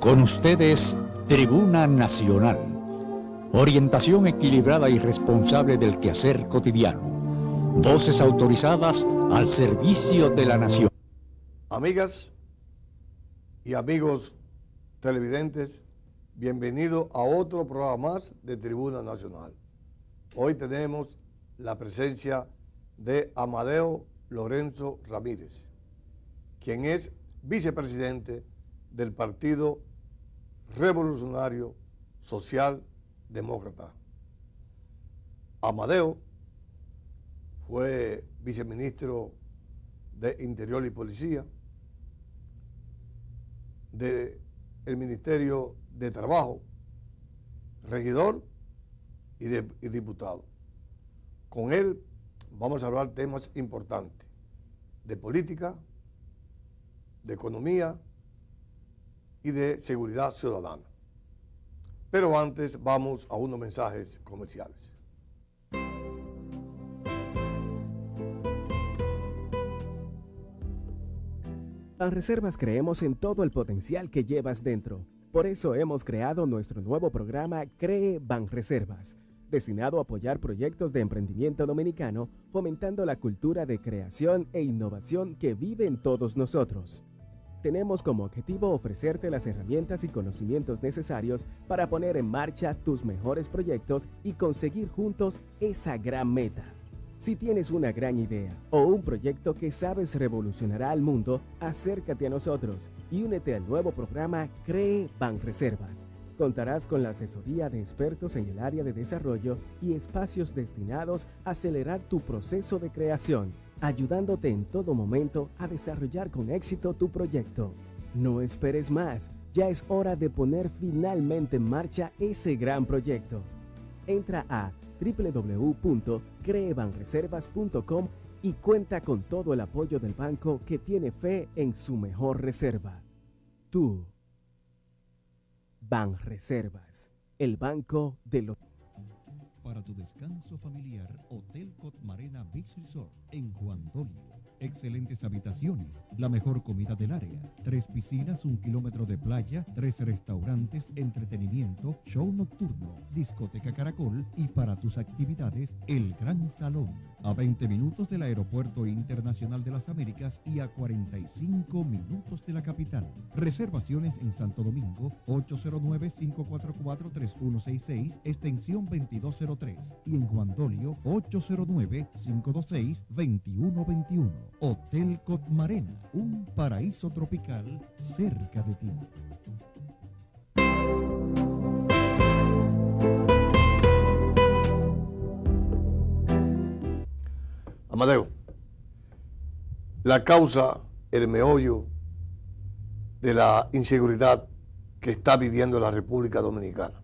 Con ustedes, Tribuna Nacional. Orientación equilibrada y responsable del quehacer cotidiano. Voces autorizadas al servicio de la nación. Amigas y amigos televidentes, bienvenidos a otro programa más de Tribuna Nacional. Hoy tenemos la presencia de Amadeo Lorenzo Ramírez, quien es vicepresidente del Partido Revolucionario Social Demócrata. Amadeo fue viceministro de Interior y Policía, del Ministerio de Trabajo, regidor y diputado. Con él vamos a hablar temas importantes de política, de economía y de seguridad ciudadana. Pero antes vamos a unos mensajes comerciales. Banreservas creemos en todo el potencial que llevas dentro. Por eso hemos creado nuestro nuevo programa CREE Banreservas, destinado a apoyar proyectos de emprendimiento dominicano, fomentando la cultura de creación e innovación que vive en todos nosotros. Tenemos como objetivo ofrecerte las herramientas y conocimientos necesarios para poner en marcha tus mejores proyectos y conseguir juntos esa gran meta. Si tienes una gran idea o un proyecto que sabes revolucionará al mundo, acércate a nosotros y únete al nuevo programa CREE Banreservas. Contarás con la asesoría de expertos en el área de desarrollo y espacios destinados a acelerar tu proceso de creación, ayudándote en todo momento a desarrollar con éxito tu proyecto. No esperes más, ya es hora de poner finalmente en marcha ese gran proyecto. Entra a www.creebanreservas.com y cuenta con todo el apoyo del banco que tiene fe en su mejor reserva. Tú. Banreservas, el banco de los... Para tu descanso familiar, Hotel Cotmarena Beach Resort en Juan Dolio. Excelentes habitaciones, la mejor comida del área, 3 piscinas, 1 kilómetro de playa, 3 restaurantes, entretenimiento, show nocturno, discoteca Caracol y para tus actividades, el Gran Salón. A 20 minutos del Aeropuerto Internacional de las Américas y a 45 minutos de la capital. Reservaciones en Santo Domingo, 809-544-3166, extensión 2203. Y en Juan Dolio, 809-526-2121. Hotel Cotmarena, un paraíso tropical cerca de ti. Amadeo, la causa, el meollo de la inseguridad que está viviendo la República Dominicana.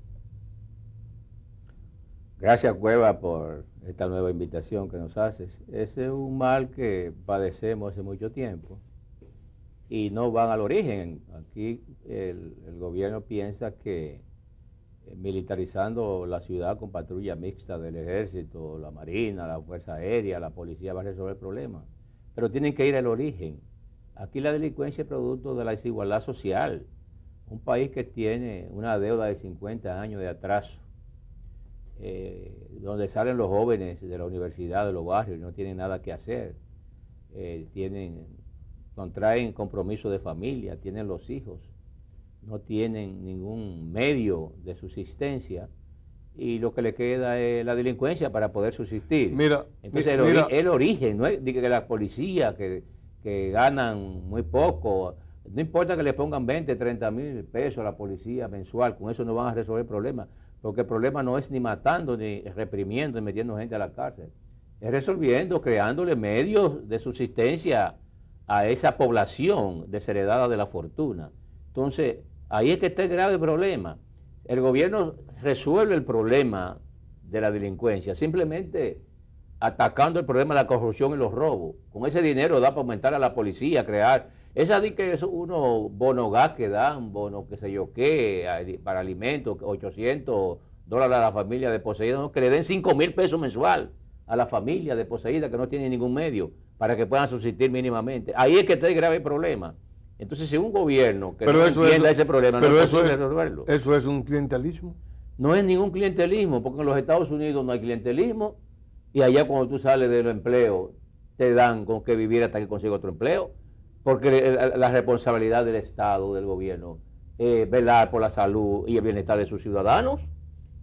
Gracias, Cueva, por esta nueva invitación que nos haces. Ese es un mal que padecemos hace mucho tiempo y no van al origen. Aquí el gobierno piensa que militarizando la ciudad con patrulla mixta del Ejército, la Marina, la Fuerza Aérea, la Policía va a resolver el problema. Pero tienen que ir al origen. Aquí la delincuencia es producto de la desigualdad social. Un país que tiene una deuda de 50 años de atraso, donde salen los jóvenes de la universidad, de los barrios, y no tienen nada que hacer, contraen compromiso de familia, tienen los hijos, no tienen ningún medio de subsistencia y lo que le queda es la delincuencia para poder subsistir. Entonces el origen, no es de que la policía que ganan muy poco, no importa que le pongan 20, 30 mil pesos a la policía mensual, con eso no van a resolver el problema. Porque el problema no es ni matando, ni reprimiendo, ni metiendo gente a la cárcel. Es resolviendo, creándole medios de subsistencia a esa población desheredada de la fortuna. Entonces, ahí es que está el grave problema. El gobierno resuelve el problema de la delincuencia simplemente atacando el problema de la corrupción y los robos. Con ese dinero da para aumentar a la policía, crear... Esa de que es unos bonos gas que dan, bonos qué sé yo qué, para alimentos, $800 a la familia desposeída, ¿no? Que le den 5,000 pesos mensual a la familia desposeída que no tiene ningún medio para que puedan subsistir mínimamente. Ahí es que está el grave problema. Entonces, si un gobierno que no entienda ese problema, no es posible resolverlo. ¿Eso es un clientelismo? No es ningún clientelismo, porque en los Estados Unidos no hay clientelismo, y allá cuando tú sales del empleo, te dan con que vivir hasta que consiga otro empleo, porque la responsabilidad del Estado, del gobierno, es velar por la salud y el bienestar de sus ciudadanos.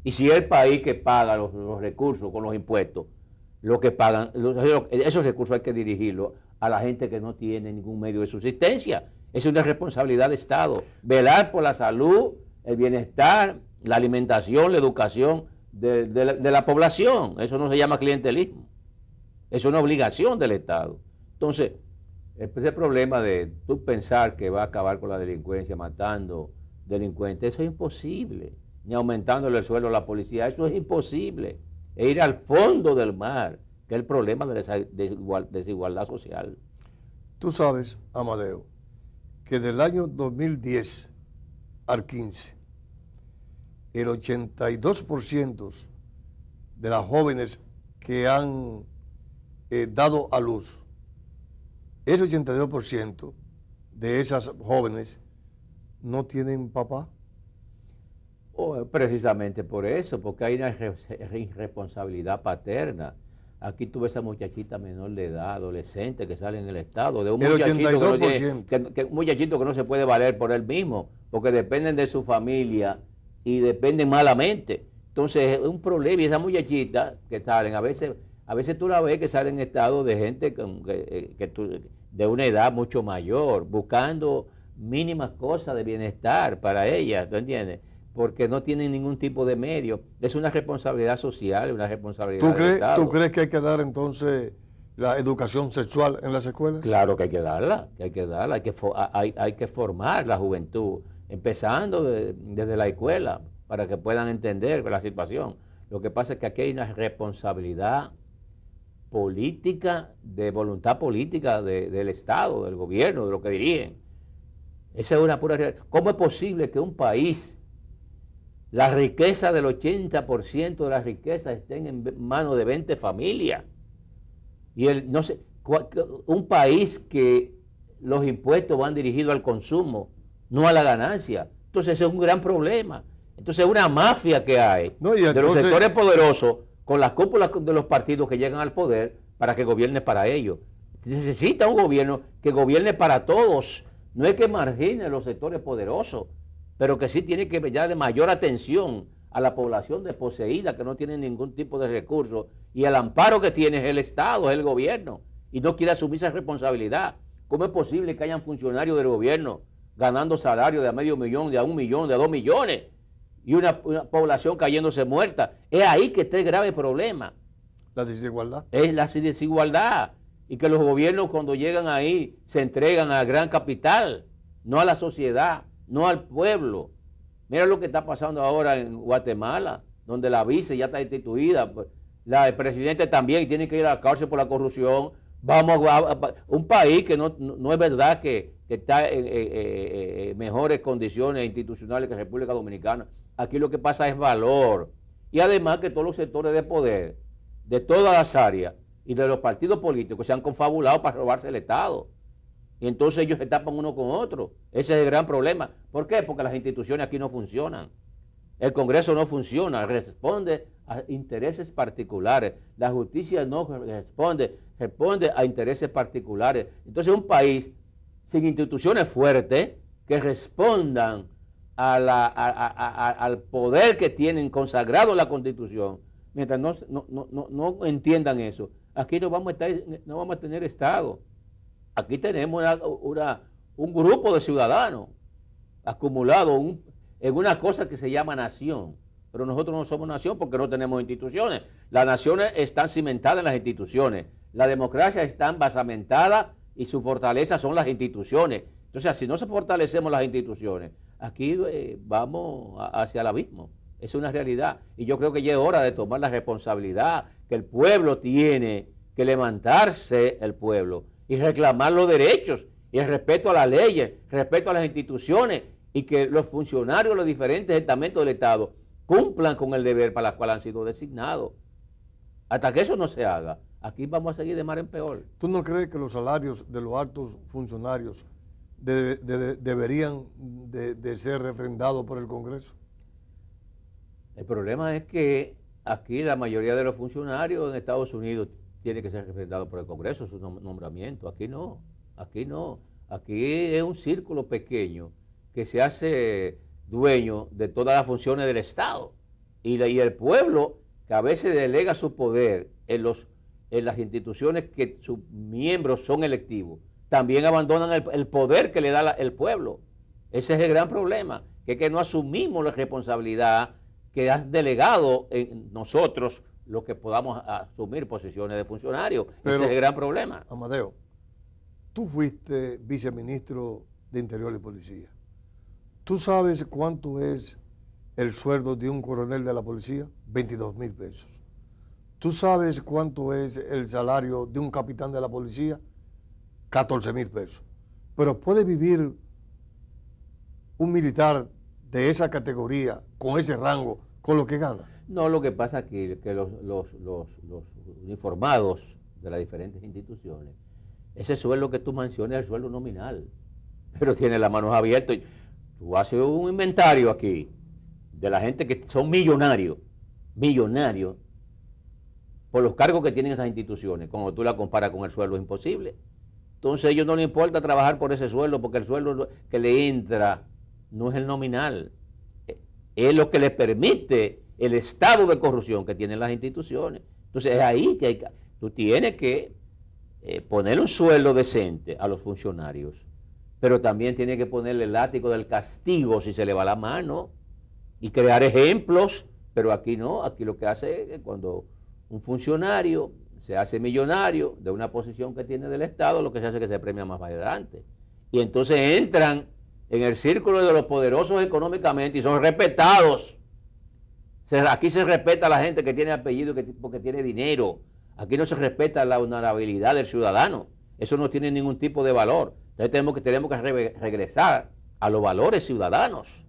Y si el país que paga los recursos con los impuestos, lo que pagan, esos recursos hay que dirigirlos a la gente que no tiene ningún medio de subsistencia. Es una responsabilidad de Estado, velar por la salud, el bienestar, la alimentación, la educación de la población. Eso no se llama clientelismo, es una obligación del Estado. Entonces, ese problema de tú pensar que va a acabar con la delincuencia matando delincuentes, eso es imposible, ni aumentándole el sueldo a la policía, eso es imposible. Es ir al fondo del mar, que es el problema de la desigualdad social. Tú sabes, Amadeo, que del año 2010 al 15, el 82% de las jóvenes que han dado a luz, ese 82% de esas jóvenes no tienen papá. Precisamente por eso, porque hay una irresponsabilidad paterna. Aquí tú ves a muchachita menor de edad, adolescente, que sale en el estado, de un muchachito que no se puede valer por él mismo, porque dependen de su familia y dependen malamente. Entonces es un problema, y esas muchachitas que salen, a veces tú la ves que salen en estado de gente de una edad mucho mayor, buscando mínimas cosas de bienestar para ellas, ¿tú entiendes? Porque no tienen ningún tipo de medio. Es una responsabilidad social, una responsabilidad del Estado. ¿Tú crees que hay que dar entonces la educación sexual en las escuelas? Claro que hay que darla, hay que formar la juventud, empezando desde la escuela, para que puedan entender la situación. Lo que pasa es que aquí hay una responsabilidad política, de voluntad política del Estado, del gobierno, de lo que dirigen. Esa es una pura realidad. ¿Cómo es posible que un país, la riqueza del 80% de la riqueza estén en manos de 20 familias? Y un país que los impuestos van dirigidos al consumo, no a la ganancia. Entonces ese es un gran problema. Entonces es una mafia que hay de los sectores poderosos con las cúpulas de los partidos que llegan al poder para que gobierne para ellos. Necesita un gobierno que gobierne para todos. No es que margine a los sectores poderosos, pero que sí tiene que darle mayor atención a la población desposeída que no tiene ningún tipo de recursos, y el amparo que tiene es el Estado, es el gobierno, y no quiere asumir esa responsabilidad. ¿Cómo es posible que hayan funcionarios del gobierno ganando salarios de a medio millón, de a 1 millón, de a 2 millones, y una población cayéndose muerta? Es ahí que está el grave problema. La desigualdad. Es la desigualdad, y que los gobiernos cuando llegan ahí se entregan al gran capital, no a la sociedad, no al pueblo. Mira lo que está pasando ahora en Guatemala, donde la vice ya está instituida, el presidente también tiene que ir a la cárcel por la corrupción. Vamos a un país que no es verdad que está en mejores condiciones institucionales que República Dominicana. Aquí lo que pasa es valor. Y además que todos los sectores de poder, de todas las áreas y de los partidos políticos se han confabulado para robarse el Estado. Y entonces ellos se tapan uno con otro. Ese es el gran problema. ¿Por qué? Porque las instituciones aquí no funcionan. El Congreso no funciona, responde a intereses particulares. La justicia no responde a intereses particulares. Entonces un país sin instituciones fuertes que respondan al poder que tienen consagrado en la Constitución, mientras no entiendan eso, aquí no vamos a tener Estado. Aquí tenemos un grupo de ciudadanos acumulados en una cosa que se llama nación, pero nosotros no somos nación porque no tenemos instituciones. Las naciones están cimentadas en las instituciones, la democracia está basamentada y su fortaleza son las instituciones. Entonces, si no se fortalecemos las instituciones, aquí vamos hacia el abismo. Es una realidad, y yo creo que ya es hora de tomar la responsabilidad que el pueblo tiene que levantarse, el pueblo, y reclamar los derechos y el respeto a las leyes, respeto a las instituciones, y que los funcionarios de los diferentes estamentos del Estado cumplan con el deber para el cual han sido designados. Hasta que eso no se haga, aquí vamos a seguir de mar en peor. ¿Tú no crees que los salarios de los altos funcionarios deberían de ser refrendados por el Congreso? El problema es que aquí la mayoría de los funcionarios en Estados Unidos tiene que ser refrendado por el Congreso, su nombramiento. Aquí no, aquí no. Aquí es un círculo pequeño que se hace dueño de todas las funciones del Estado. Y el pueblo, que a veces delega su poder en las instituciones que sus miembros son electivos, también abandonan el poder que le da el pueblo. Ese es el gran problema, que no asumimos la responsabilidad que has delegado en nosotros, los que podamos asumir posiciones de funcionarios. Ese es el gran problema. Amadeo, tú fuiste viceministro de Interior y Policía. ¿Tú sabes cuánto es el sueldo de un coronel de la policía? 22,000 pesos. ¿Tú sabes cuánto es el salario de un capitán de la policía? 14,000 pesos. Pero ¿puede vivir un militar de esa categoría, con ese rango, con lo que gana? No, lo que pasa es que los uniformados de las diferentes instituciones, ese sueldo que tú mencionas es el sueldo nominal, pero tiene las manos abiertas. Tú haces un inventario aquí de la gente que son millonarios por los cargos que tienen esas instituciones. Cuando tú la comparas con el sueldo, es imposible. Entonces a ellos no les importa trabajar por ese sueldo, porque el sueldo que le entra no es el nominal, es lo que les permite el estado de corrupción que tienen las instituciones. Entonces es ahí que tú tienes que poner un sueldo decente a los funcionarios, pero también tienes que ponerle el látigo del castigo si se le va la mano y crear ejemplos. Pero aquí no, aquí lo que hace es que cuando un funcionario se hace millonario de una posición que tiene del Estado, lo que se hace es que se premia más adelante. Y entonces entran en el círculo de los poderosos económicamente y son respetados. Aquí se respeta a la gente que tiene apellido porque tiene dinero. Aquí no se respeta la honorabilidad del ciudadano. Eso no tiene ningún tipo de valor. Entonces tenemos que regresar a los valores ciudadanos.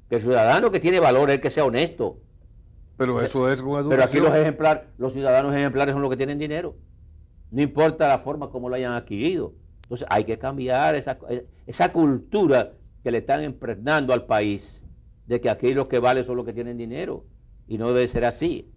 Que el ciudadano que tiene valor es el que sea honesto. Pero eso es con educación. Pero aquí los ciudadanos ejemplares son los que tienen dinero. No importa la forma como lo hayan adquirido. Entonces hay que cambiar esa cultura que le están impregnando al país, de que aquí los que valen son los que tienen dinero. Y no debe ser así.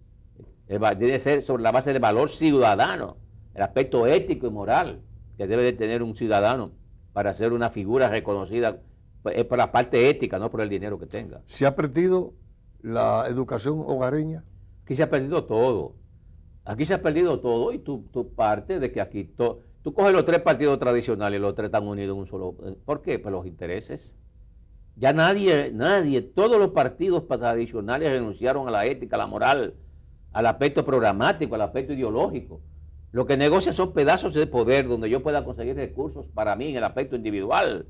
Debe ser sobre la base del valor ciudadano, el aspecto ético y moral que debe de tener un ciudadano para ser una figura reconocida. Es por la parte ética, no por el dinero que tenga. ¿Se ha perdido la educación hogareña? Aquí se ha perdido todo. Aquí se ha perdido todo y tú partes de que aquí tú coges los tres partidos tradicionales y los tres están unidos en un solo. ¿Por qué? Pues los intereses. Ya nadie, todos los partidos tradicionales renunciaron a la ética, a la moral, al aspecto programático, al aspecto ideológico. Lo que negocia son pedazos de poder donde yo pueda conseguir recursos para mí en el aspecto individual.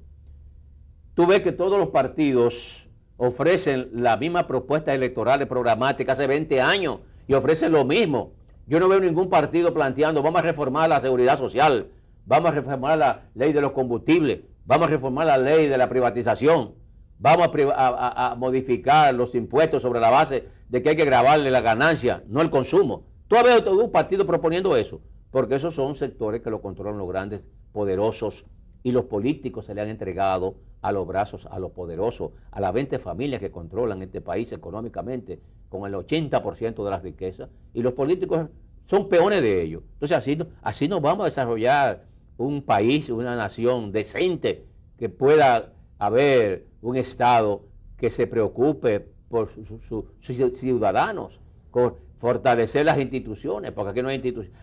Tú ves que todos los partidos ofrecen la misma propuesta electoral programática hace 20 años y ofrecen lo mismo. Yo no veo ningún partido planteando, vamos a reformar la seguridad social, vamos a reformar la ley de los combustibles, vamos a reformar la ley de la privatización, vamos a modificar los impuestos sobre la base de que hay que grabarle la ganancia, no el consumo. ¿Tú has visto un partido proponiendo eso? Porque esos son sectores que lo controlan los grandes poderosos y los políticos se le han entregado a los brazos, a los poderosos, a las 20 familias que controlan este país económicamente con el 80% de las riquezas, y los políticos son peones de ellos. Entonces así no vamos a desarrollar un país, una nación decente, que pueda haber un Estado que se preocupe por sus ciudadanos, por fortalecer las instituciones, porque aquí no hay instituciones.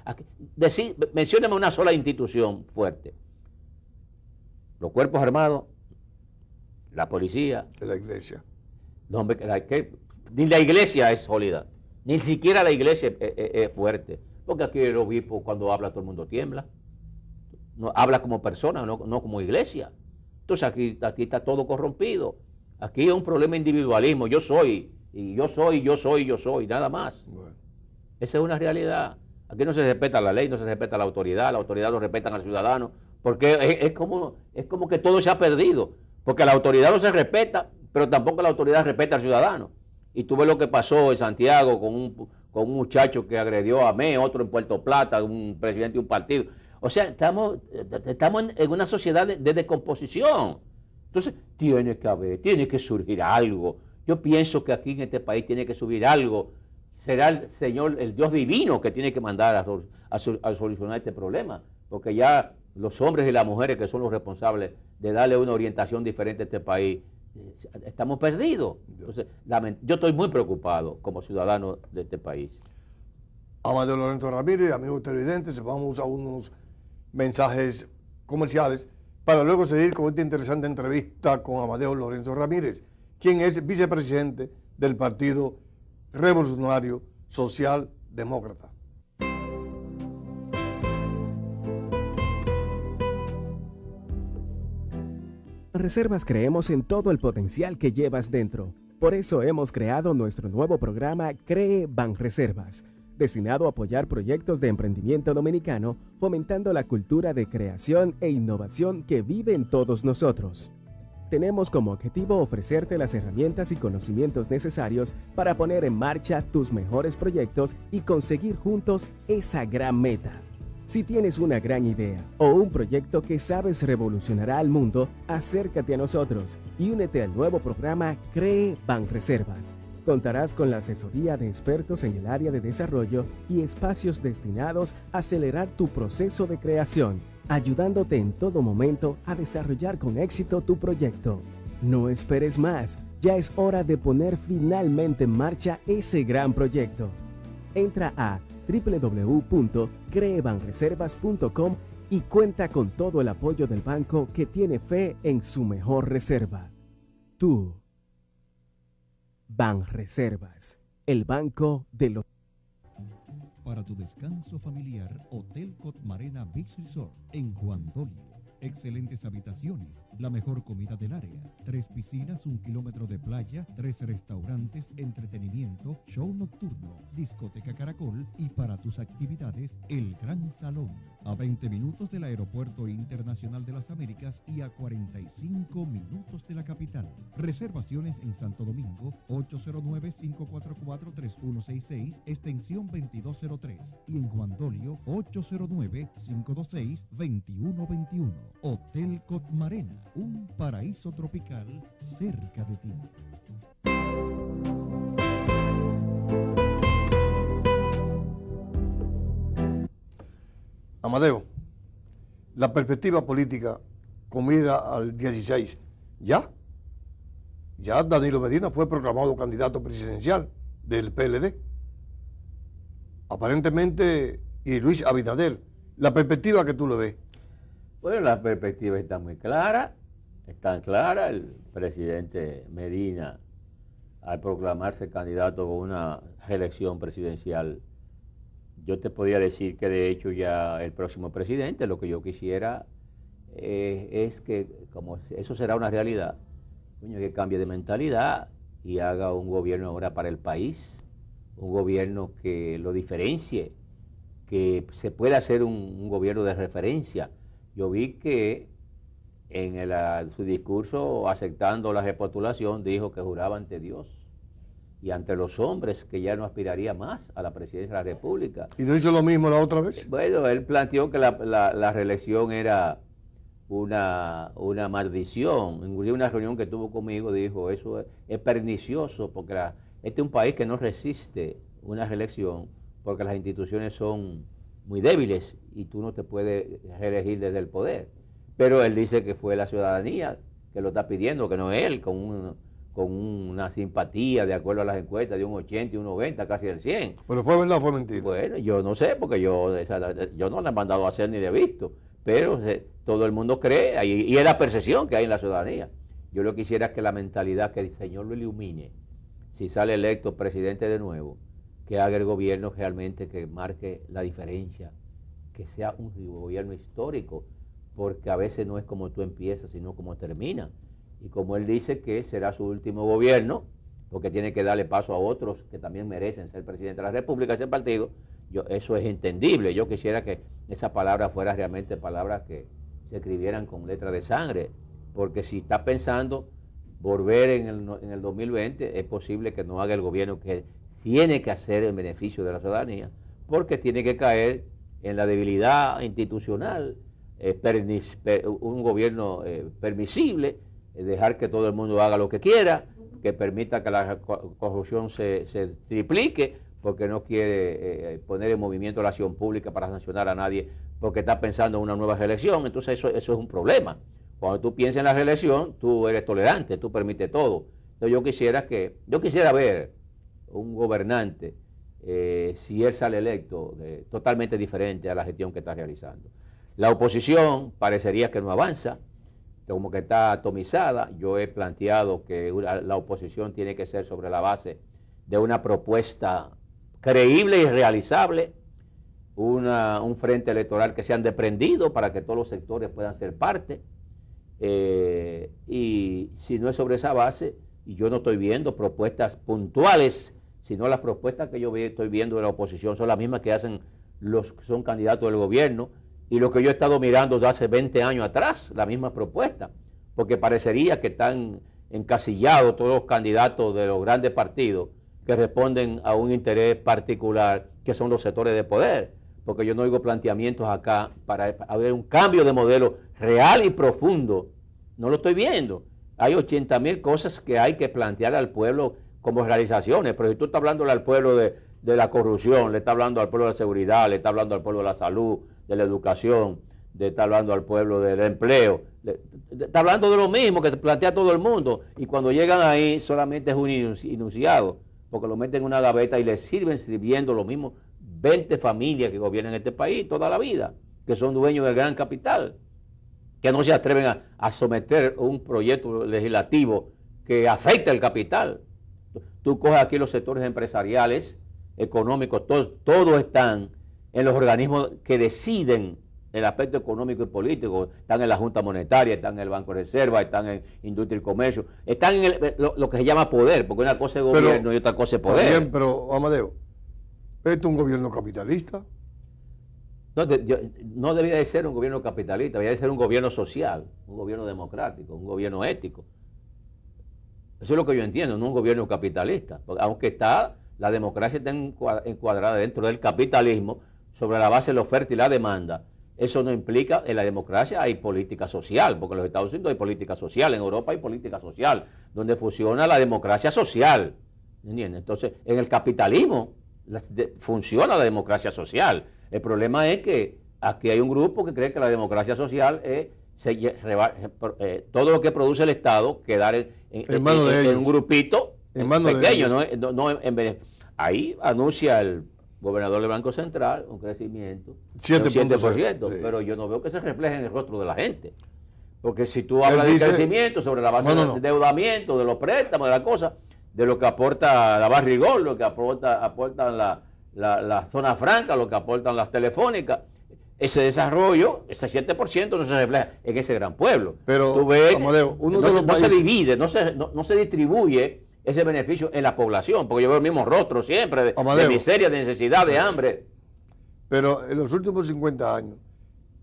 Mencióname una sola institución fuerte. Los cuerpos armados, la policía. De la iglesia. No, ni la iglesia es sólida, ni siquiera la iglesia es fuerte, porque aquí el obispo cuando habla todo el mundo tiembla, no, habla como persona, no como iglesia. Entonces aquí está todo corrompido. Aquí es un problema de individualismo, yo soy, nada más. Bueno. Esa es una realidad. Aquí no se respeta la ley, no se respeta la autoridad no respetan al ciudadano, porque es como que todo se ha perdido, porque la autoridad no se respeta, pero tampoco la autoridad respeta al ciudadano. Y tú ves lo que pasó en Santiago con un muchacho que agredió a otro en Puerto Plata, un presidente de un partido. O sea, estamos en una sociedad de descomposición. Entonces, tiene que haber, tiene que surgir algo. Yo pienso que aquí en este país tiene que subir algo. Será el Señor, el Dios divino, que tiene que mandar a solucionar este problema. Porque ya los hombres y las mujeres que son los responsables de darle una orientación diferente a este país, estamos perdidos. Entonces, yo estoy muy preocupado como ciudadano de este país. Amadeo Lorenzo Ramírez, amigos televidentes, vamos a unos mensajes comerciales para luego seguir con esta interesante entrevista con Amadeo Lorenzo Ramírez, quien es vicepresidente del Partido Revolucionario Social Demócrata. En Reservas creemos en todo el potencial que llevas dentro. Por eso hemos creado nuestro nuevo programa CREE Banreservas, destinado a apoyar proyectos de emprendimiento dominicano, fomentando la cultura de creación e innovación que vive en todos nosotros. Tenemos como objetivo ofrecerte las herramientas y conocimientos necesarios para poner en marcha tus mejores proyectos y conseguir juntos esa gran meta. Si tienes una gran idea o un proyecto que sabes revolucionará al mundo, acércate a nosotros y únete al nuevo programa CREE Banreservas. Contarás con la asesoría de expertos en el área de desarrollo y espacios destinados a acelerar tu proceso de creación, ayudándote en todo momento a desarrollar con éxito tu proyecto. No esperes más, ya es hora de poner finalmente en marcha ese gran proyecto. Entra a www.creebanreservas.com y cuenta con todo el apoyo del banco que tiene fe en su mejor reserva. Tú. Banreservas, el banco de los... Para tu descanso familiar, Hotel Cotmarena Beach Resort en Juan Dolio. Excelentes habitaciones, la mejor comida del área, 3 piscinas, 1 kilómetro de playa, 3 restaurantes, entretenimiento, show nocturno, discoteca Caracol y para tus actividades, el Gran Salón. A 20 minutos del Aeropuerto Internacional de las Américas y a 45 minutos de la capital. Reservaciones en Santo Domingo, 809-544-3166, extensión 2203. Y en Juan Dolio, 809-526-2121. Hotel Cotmarena, un paraíso tropical cerca de ti. Amadeo, la perspectiva política con mira al 16, ya Danilo Medina fue proclamado candidato presidencial del PLD. Aparentemente, y Luis Abinader, la perspectiva que tú le ves. Bueno, la perspectiva está muy clara, el presidente Medina, al proclamarse candidato a una reelección presidencial, yo te podría decir que de hecho ya el próximo presidente, lo que yo quisiera es que, como eso será una realidad, que cambie de mentalidad y haga un gobierno ahora para el país, un gobierno que lo diferencie, que se pueda hacer un gobierno de referencia. Yo vi que en su discurso aceptando la repostulación dijo que juraba ante Dios y ante los hombres que ya no aspiraría más a la presidencia de la República. ¿Y no hizo lo mismo la otra vez? Bueno, él planteó que la reelección era una maldición. En una reunión que tuvo conmigo dijo, eso es pernicioso porque este es un país que no resiste una reelección porque las instituciones son muy débiles y tú no te puedes reelegir desde el poder. Pero él dice que fue la ciudadanía que lo está pidiendo, que no él, con una simpatía de acuerdo a las encuestas de un 80 y un 90, casi el 100. ¿Pero fue verdad o fue mentira? Bueno, yo no sé, porque yo no le he mandado a hacer ni de visto, pero todo el mundo cree, y es la percepción que hay en la ciudadanía. Yo lo que quisiera es que la mentalidad, que el Señor lo ilumine, si sale electo presidente de nuevo, que haga el gobierno realmente que marque la diferencia, que sea un gobierno histórico, porque a veces no es como tú empiezas, sino como terminas. Y como él dice que será su último gobierno, porque tiene que darle paso a otros que también merecen ser presidente de la República, ese partido, eso es entendible. Yo quisiera que esa palabra fuera realmente palabras que se escribieran con letra de sangre, porque si está pensando volver en el 2020, es posible que no haga el gobierno que tiene que hacer en beneficio de la ciudadanía, porque tiene que caer en la debilidad institucional, un gobierno permisible, dejar que todo el mundo haga lo que quiera, que permita que la corrupción se triplique, porque no quiere poner en movimiento la acción pública para sancionar a nadie porque está pensando en una nueva reelección. Entonces eso es un problema. Cuando tú piensas en la reelección, tú eres tolerante, tú permites todo. Entonces yo quisiera ver un gobernante, si él sale electo, totalmente diferente a la gestión que está realizando. La oposición parecería que no avanza, como que está atomizada. Yo he planteado que la oposición tiene que ser sobre la base de una propuesta creíble y realizable, un frente electoral que sean desprendido para que todos los sectores puedan ser parte, y si no es sobre esa base, y yo no estoy viendo propuestas puntuales, sino las propuestas que yo estoy viendo de la oposición son las mismas que hacen los que son candidatos del gobierno, y lo que yo he estado mirando desde hace 20 años atrás, la misma propuesta, porque parecería que están encasillados todos los candidatos de los grandes partidos que responden a un interés particular, que son los sectores de poder, porque yo no oigo planteamientos acá para haber un cambio de modelo real y profundo. No lo estoy viendo. Hay 80.000 cosas que hay que plantear al pueblo como realizaciones, pero si tú estás hablándole al pueblo de la corrupción, le estás hablando al pueblo de la seguridad, le estás hablando al pueblo de la salud, de la educación, le estás hablando al pueblo del empleo, está hablando de lo mismo que plantea todo el mundo, y cuando llegan ahí solamente es un enunciado, porque lo meten en una gaveta y les sirviendo los mismos 20 familias que gobiernan este país toda la vida, que son dueños del gran capital, que no se atreven a someter un proyecto legislativo que afecte al capital. Tú coges aquí los sectores empresariales, económicos, todos están en los organismos que deciden el aspecto económico y político. Están en la Junta Monetaria, están en el Banco de Reserva, están en Industria y Comercio, están en lo que se llama poder, porque una cosa es gobierno y otra cosa es poder. Bien, pero Amadeo, ¿esto es un gobierno capitalista? No debía de ser un gobierno capitalista, debía de ser un gobierno social, un gobierno democrático, un gobierno ético. Eso es lo que yo entiendo, no un gobierno capitalista, porque aunque la democracia está encuadrada dentro del capitalismo sobre la base de la oferta y la demanda, eso no implica, en la democracia hay política social, porque en los Estados Unidos hay política social, en Europa hay política social, donde funciona la democracia social, ¿entiendes? Entonces, en el capitalismo funciona la democracia social. El problema es que aquí hay un grupo que cree que la democracia social es todo lo que produce el Estado quedar en un grupito pequeño, ahí anuncia el gobernador del Banco Central un crecimiento del 7%, sí. Pero yo no veo que se refleje en el rostro de la gente, porque si tú hablas de crecimiento sobre la base del endeudamiento, de los préstamos, de las cosas, de lo que aporta la Barrigol, lo que aportan la zona franca, lo que aportan las telefónicas, ese desarrollo, ese 7% no se refleja en ese gran pueblo. Pero, tú ves, Amadeo, no se divide, no se distribuye ese beneficio en la población, porque yo veo el mismo rostro siempre de miseria, de necesidad, de hambre. Pero en los últimos 50 años,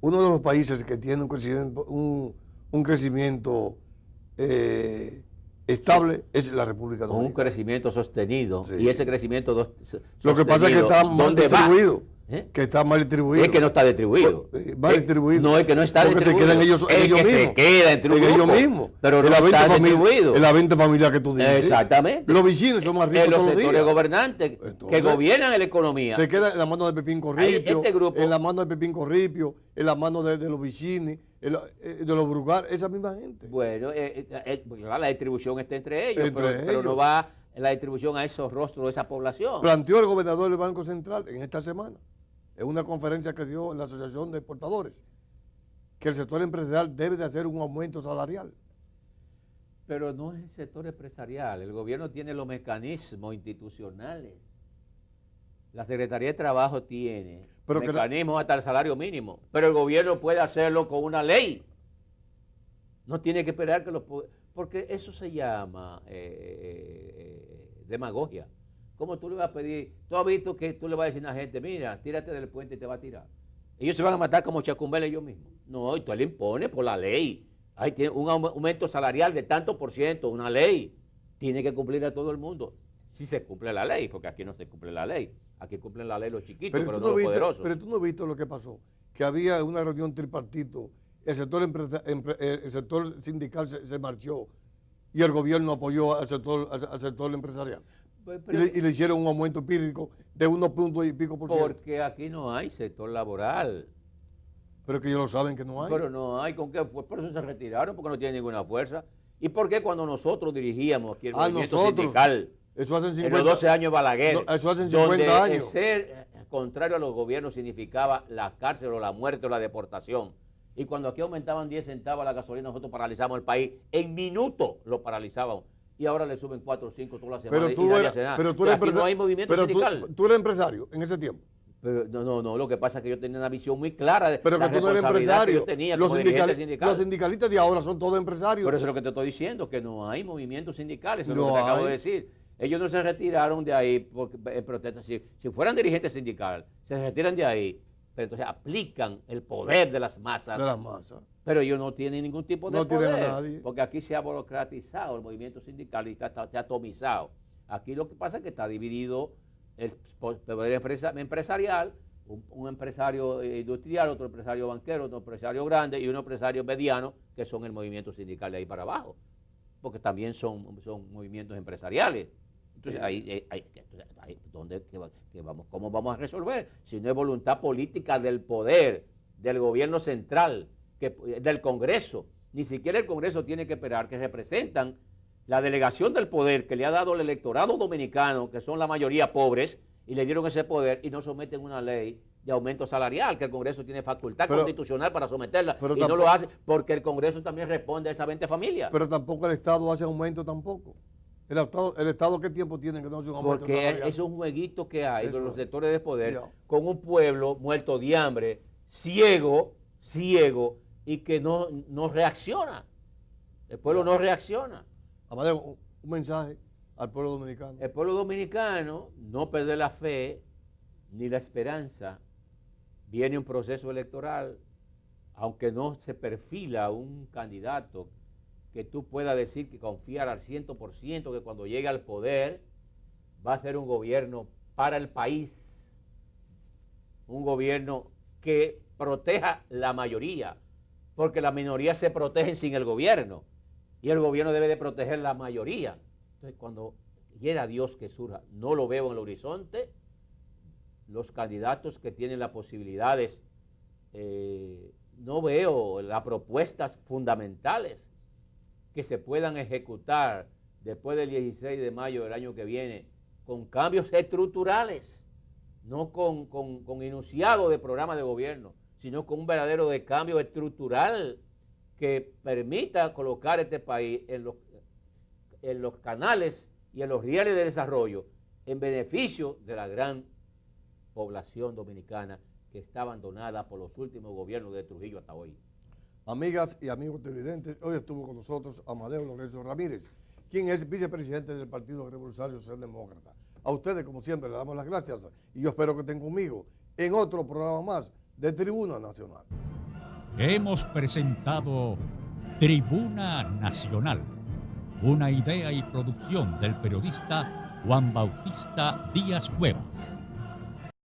uno de los países que tiene un crecimiento estable es la República Dominicana. Un crecimiento sostenido, sí. Y ese crecimiento lo que pasa es que está mal distribuido. Que está mal distribuido. Es que no está distribuido. Mal distribuido. No, es que no está distribuido. Porque se quedan ellos mismos. Se queda entre un grupo, ellos mismos. Pero no está distribuido. En la 20 familias que tú dices. Exactamente. Los vecinos son más ricos todos los días. Los sectores gobernantes que gobiernan en la economía. Se queda en la mano de Pepín Corripio, en la mano de Pepín Corripio, en la mano de los vecinos, de los Brugal, esa misma gente. Bueno, la distribución está entre ellos, pero no va la distribución a esos rostros de esa población. Planteó el gobernador del Banco Central en esta semana, en una conferencia que dio en la Asociación de Exportadores, que el sector empresarial debe de hacer un aumento salarial. Pero no es el sector empresarial, el gobierno tiene los mecanismos institucionales. La Secretaría de Trabajo tiene mecanismos hasta el salario mínimo, pero el gobierno puede hacerlo con una ley. No tiene que esperar que porque eso se llama demagogia. ¿Cómo tú le vas a pedir? Tú has visto que tú le vas a decir a la gente, mira, tírate del puente y te va a tirar. Ellos se van a matar como Chacumbel ellos mismos. No, y tú le impones por la ley. Ahí tiene un aumento salarial de tanto por ciento, una ley. Tiene que cumplir a todo el mundo. Si se cumple la ley, porque aquí no se cumple la ley. Aquí cumplen la ley los chiquitos, pero no no los viste, poderosos. Pero tú no viste lo que pasó, que había una reunión tripartito, el sector sindical se marchó y el gobierno apoyó al sector empresarial. Y le hicieron un aumento empírico de 1 punto y pico por ciento. Porque aquí no hay sector laboral. Pero que ellos lo saben que no hay. Pero no hay, ¿con qué fue? Por eso se retiraron, porque no tienen ninguna fuerza. ¿Y por qué cuando nosotros dirigíamos aquí el movimiento sindical? Eso hacen 50, en los 12 años de Balaguer, no, eso hacen 50 años. Ser contrario a los gobiernos significaba la cárcel o la muerte o la deportación. Y cuando aquí aumentaban 10 centavos la gasolina, nosotros paralizamos el país. En minutos lo paralizábamos. Y ahora le suben 4 o 5 todas las semanas y nadie hace nada. Pero tú eres no hay movimiento sindical. Tú eres empresario en ese tiempo. Pero, no, lo que pasa es que yo tenía una visión muy clara de pero la que tú no eres empresario. Que yo tenía como dirigente sindical. Los sindicalistas de ahora son todos empresarios. Por eso es lo que te estoy diciendo, que no hay movimientos sindicales, eso es lo que te acabo de decir. Ellos no se retiraron de ahí porque, en protesta. Si fueran dirigentes sindicales, se retiran de ahí, pero entonces aplican el poder de las masas. De las masas. Pero ellos no tienen ningún tipo de poder. No tienen a nadie. Porque aquí se ha burocratizado el movimiento sindical y está atomizado. Aquí lo que pasa es que está dividido el poder empresarial, un empresario industrial, otro empresario banquero, otro empresario grande y un empresario mediano, que son el movimiento sindical de ahí para abajo. Porque también son movimientos empresariales. Entonces, ¿cómo vamos a resolver? Si no hay voluntad política del poder, del gobierno central, del Congreso. Ni siquiera el Congreso tiene que esperar, que representan la delegación del poder que le ha dado el electorado dominicano, que son la mayoría pobres, y le dieron ese poder y no someten una ley de aumento salarial, que el Congreso tiene facultad constitucional para someterla, y no lo hace porque el Congreso también responde a esas 20 familias. Pero tampoco el Estado hace aumento tampoco. ¿El Estado qué tiempo tiene que no hace un aumento salarial? Porque es un jueguito que hay con los sectores de poder, con un pueblo muerto de hambre, ciego, y que no reacciona. El pueblo no reacciona. Amadeo, un mensaje al pueblo dominicano. El pueblo dominicano no perder la fe ni la esperanza. Viene un proceso electoral, aunque no se perfila un candidato que tú puedas decir que confiar al 100%, que cuando llegue al poder va a ser un gobierno para el país, un gobierno que proteja la mayoría, porque las minorías se protegen sin el gobierno y el gobierno debe de proteger la mayoría. Entonces, cuando quiera Dios que surja, no lo veo en el horizonte, los candidatos que tienen las posibilidades, no veo las propuestas fundamentales que se puedan ejecutar después del 16 de mayo del año que viene, con cambios estructurales, no con enunciado de programa de gobierno, sino con un verdadero de cambio estructural que permita colocar este país en los canales y en los rieles de desarrollo en beneficio de la gran población dominicana que está abandonada por los últimos gobiernos de Trujillo hasta hoy. Amigas y amigos televidentes, hoy estuvo con nosotros Amadeo Lorenzo Ramírez, quien es vicepresidente del Partido Revolucionario Socialdemócrata. A ustedes, como siempre, le damos las gracias y yo espero que estén conmigo en otro programa más de Tribuna Nacional. Hemos presentado Tribuna Nacional, una idea y producción del periodista Juan Bautista Díaz Cuevas.